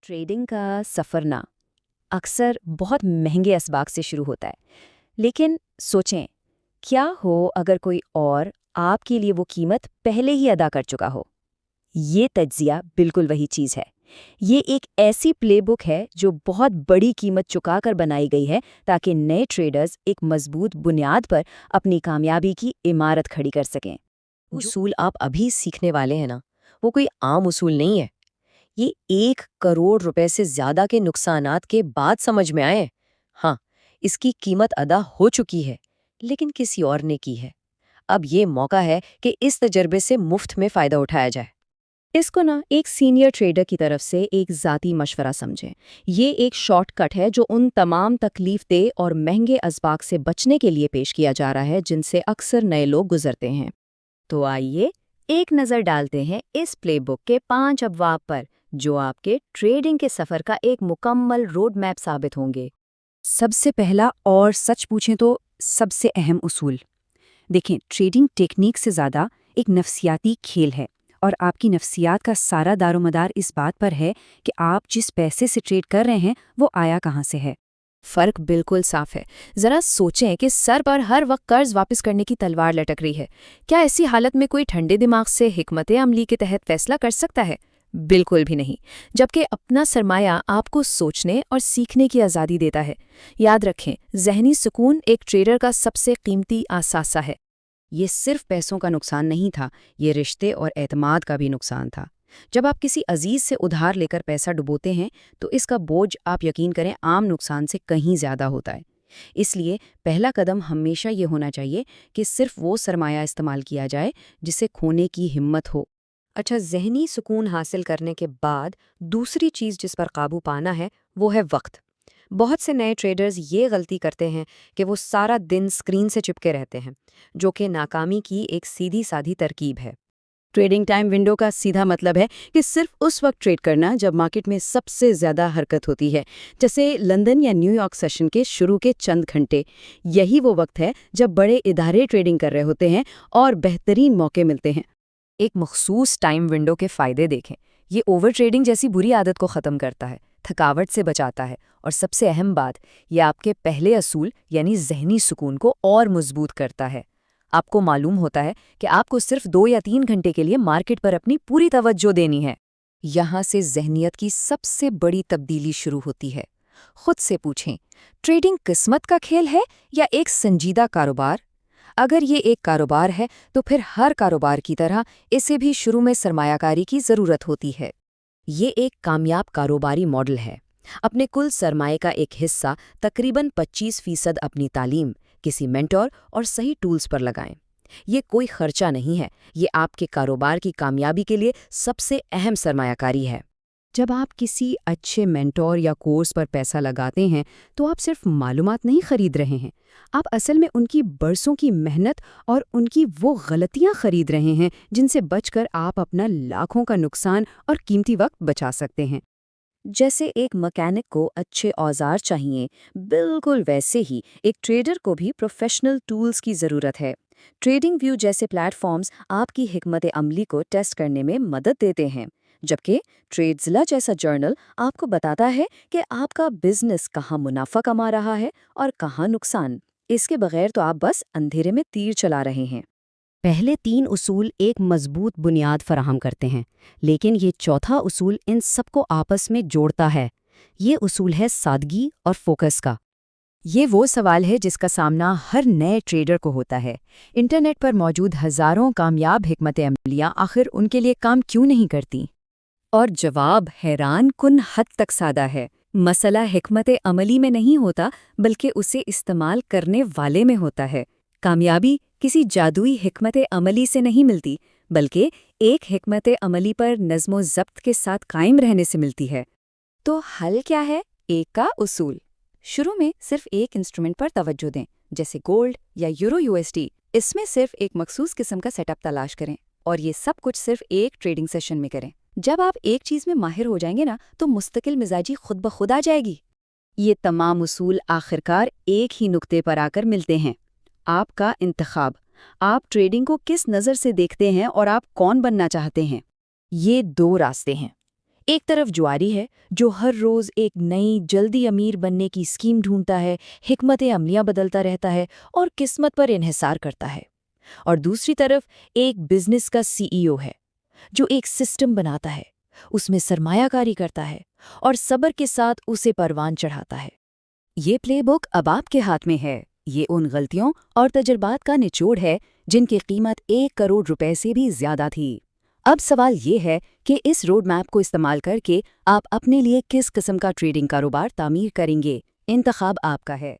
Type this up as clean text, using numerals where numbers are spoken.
Trading کا سفر نا اکثر بہت مہنگے اسباق سے شروع ہوتا ہے، لیکن سوچیں کیا ہو اگر کوئی اور آپ کے لیے وہ قیمت پہلے ہی ادا کر چکا ہو۔ یہ تجزیہ بالکل وہی چیز ہے۔ یہ ایک ایسی پلے بک ہے جو بہت بڑی قیمت چکا کر بنائی گئی ہے تاکہ نئے ٹریڈرز ایک مضبوط بنیاد پر اپنی کامیابی کی عمارت کھڑی کر سکیں۔ اصول آپ ابھی سیکھنے والے ہیں نا، وہ کوئی عام اصول نہیں ہے۔ یہ 1 کروڑ روپے سے زیادہ کے نقصانات کے بعد سمجھ میں آئے۔ ہاں، اس کی قیمت ادا ہو چکی ہے، لیکن کسی اور نے کی ہے۔ اب یہ موقع ہے کہ اس تجربے سے مفت میں فائدہ اٹھایا جائے۔ اس کو ایک سینئر ٹریڈر کی طرف سے ایک ذاتی مشورہ سمجھیں۔ یہ ایک شارٹ کٹ ہے جو ان تمام تکلیف دہ اور مہنگے اسباق سے بچنے کے لیے پیش کیا جا رہا ہے جن سے اکثر نئے لوگ گزرتے ہیں۔ تو آئیے ایک نظر ڈالتے ہیں اس پلے بک کے 5 ابواب پر جو آپ کے ٹریڈنگ کے سفر کا ایک مکمل روڈ میپ ثابت ہوں گے۔ سب سے پہلا اور سچ پوچھیں تو سب سے اہم اصول دیکھیں، ٹریڈنگ ٹیکنیک سے زیادہ ایک نفسیاتی کھیل ہے، اور آپ کی نفسیات کا سارا دار و مدار اس بات پر ہے کہ آپ جس پیسے سے ٹریڈ کر رہے ہیں وہ آیا کہاں سے ہے۔ فرق بالکل صاف ہے۔ ذرا سوچیں کہ سر پر ہر وقت قرض واپس کرنے کی تلوار لٹک رہی ہے، کیا ایسی حالت میں کوئی ٹھنڈے دماغ سے حکمت عملی کے تحت فیصلہ کر سکتا ہے؟ بالکل بھی نہیں، جبکہ اپنا سرمایہ آپ کو سوچنے اور سیکھنے کی آزادی دیتا ہے۔ یاد رکھیں، ذہنی سکون ایک ٹریڈر کا سب سے قیمتی اثاثہ ہے۔ یہ صرف پیسوں کا نقصان نہیں تھا، یہ رشتے اور اعتماد کا بھی نقصان تھا۔ جب آپ کسی عزیز سے ادھار لے کر پیسہ ڈبوتے ہیں تو اس کا بوجھ آپ یقین کریں عام نقصان سے کہیں زیادہ ہوتا ہے۔ اس لیے پہلا قدم ہمیشہ یہ ہونا چاہیے کہ صرف وہ سرمایہ استعمال کیا جائے جسے کھونے کی ہمت ہو۔ اچھا، ذہنی سکون حاصل کرنے کے بعد دوسری چیز جس پر قابو پانا ہے وہ ہے وقت۔ بہت سے نئے ٹریڈرز یہ غلطی کرتے ہیں کہ وہ سارا دن اسکرین سے چپکے رہتے ہیں، جو کہ ناکامی کی ایک سیدھی سادھی ترکیب ہے۔ ٹریڈنگ ٹائم ونڈو کا سیدھا مطلب ہے کہ صرف اس وقت ٹریڈ کرنا جب مارکیٹ میں سب سے زیادہ حرکت ہوتی ہے، جیسے لندن یا نیو یارک سیشن کے شروع کے چند گھنٹے۔ یہی وہ وقت ہے جب بڑے ادارے ٹریڈنگ کر رہے ہوتے ہیں اور بہترین موقع ملتے ہیں۔ ایک مخصوص ٹائم ونڈو کے فائدے دیکھیں۔ یہ اوور ٹریڈنگ جیسی بری عادت کو ختم کرتا ہے، تھکاوٹ سے بچاتا ہے، اور سب سے اہم بات، یہ آپ کے پہلے اصول یعنی ذہنی سکون کو اور مضبوط کرتا ہے۔ آپ کو معلوم ہوتا ہے کہ آپ کو صرف 2 یا 3 گھنٹے کے لیے مارکیٹ پر اپنی پوری توجہ دینی ہے۔ یہاں سے ذہنیت کی سب سے بڑی تبدیلی شروع ہوتی ہے۔ خود سے پوچھیں، ٹریڈنگ قسمت کا کھیل ہے یا ایک سنجیدہ کاروبار؟ اگر یہ ایک کاروبار ہے تو پھر ہر کاروبار کی طرح اسے بھی شروع میں سرمایہ کاری کی ضرورت ہوتی ہے۔ یہ ایک کامیاب کاروباری ماڈل ہے۔ اپنے کل سرمایہ کا ایک حصہ، تقریباً 25% اپنی تعلیم، کسی مینٹور اور صحیح ٹولز پر لگائیں۔ یہ کوئی خرچہ نہیں ہے، یہ آپ کے کاروبار کی کامیابی کے لیے سب سے اہم سرمایہ کاری ہے۔ جب آپ کسی اچھے مینٹور یا کورس پر پیسہ لگاتے ہیں تو آپ صرف معلومات نہیں خرید رہے ہیں، آپ اصل میں ان کی برسوں کی محنت اور ان کی وہ غلطیاں خرید رہے ہیں جن سے بچ کر آپ اپنا لاکھوں کا نقصان اور قیمتی وقت بچا سکتے ہیں۔ جیسے ایک مکینک کو اچھے اوزار چاہیے، بالکل ویسے ہی ایک ٹریڈر کو بھی پروفیشنل ٹولز کی ضرورت ہے۔ ٹریڈنگ ویو جیسے پلیٹ فارمز آپ کی حکمت عملی کو ٹیسٹ کرنے میں مدد دیتے ہیں، جبکہ ٹریڈزلا جیسا جرنل آپ کو بتاتا ہے کہ آپ کا بزنس کہاں منافع کما رہا ہے اور کہاں نقصان۔ اس کے بغیر تو آپ بس اندھیرے میں تیر چلا رہے ہیں۔ پہلے 3 اصول ایک مضبوط بنیاد فراہم کرتے ہیں، لیکن یہ چوتھا اصول ان سب کو آپس میں جوڑتا ہے۔ یہ اصول ہے سادگی اور فوکس کا۔ یہ وہ سوال ہے جس کا سامنا ہر نئے ٹریڈر کو ہوتا ہے۔ انٹرنیٹ پر موجود ہزاروں کامیاب حکمت عملیاں آخر ان کے لیے کام کیوں نہیں کرتی؟ اور جواب حیران کن حد تک سادہ ہے۔ مسئلہ حکمت عملی میں نہیں ہوتا، بلکہ اسے استعمال کرنے والے میں ہوتا ہے۔ کامیابی کسی جادوئی حکمت عملی سے نہیں ملتی، بلکہ ایک حکمت عملی پر نظم و ضبط کے ساتھ قائم رہنے سے ملتی ہے۔ تو حل کیا ہے؟ ایک کا اصول۔ شروع میں صرف ایک انسٹرومنٹ پر توجہ دیں، جیسے گولڈ یا یورو USD۔ اس میں صرف ایک مخصوص قسم کا سیٹ اپ تلاش کریں، اور یہ سب کچھ صرف ایک ٹریڈنگ سیشن میں کریں۔ جب آپ ایک چیز میں ماہر ہو جائیں گے نا، تو مستقل مزاجی خود بخود آ جائے گی۔ یہ تمام اصول آخرکار ایک ہی نقطے پر آ کر ملتے ہیں: آپ کا انتخاب۔ آپ ٹریڈنگ کو کس نظر سے دیکھتے ہیں اور آپ کون بننا چاہتے ہیں۔ یہ 2 راستے ہیں۔ ایک طرف جواری ہے جو ہر روز ایک نئی جلدی امیر بننے کی اسکیم ڈھونڈتا ہے، حکمت عملیاں بدلتا رہتا ہے اور قسمت پر انحصار کرتا ہے، اور دوسری طرف ایک بزنس کا CEO ہے جو ایک سسٹم بناتا ہے، اس میں سرمایہ کاری کرتا ہے اور صبر کے ساتھ اسے پروان چڑھاتا ہے۔ یہ پلے بک اب آپ کے ہاتھ میں ہے۔ یہ ان غلطیوں اور تجربات کا نچوڑ ہے جن کی قیمت 1 کروڑ روپے سے بھی زیادہ تھی۔ اب سوال یہ ہے کہ اس روڈ میپ کو استعمال کر کے آپ اپنے لیے کس قسم کا ٹریڈنگ کاروبار تعمیر کریں گے۔ انتخاب آپ کا ہے۔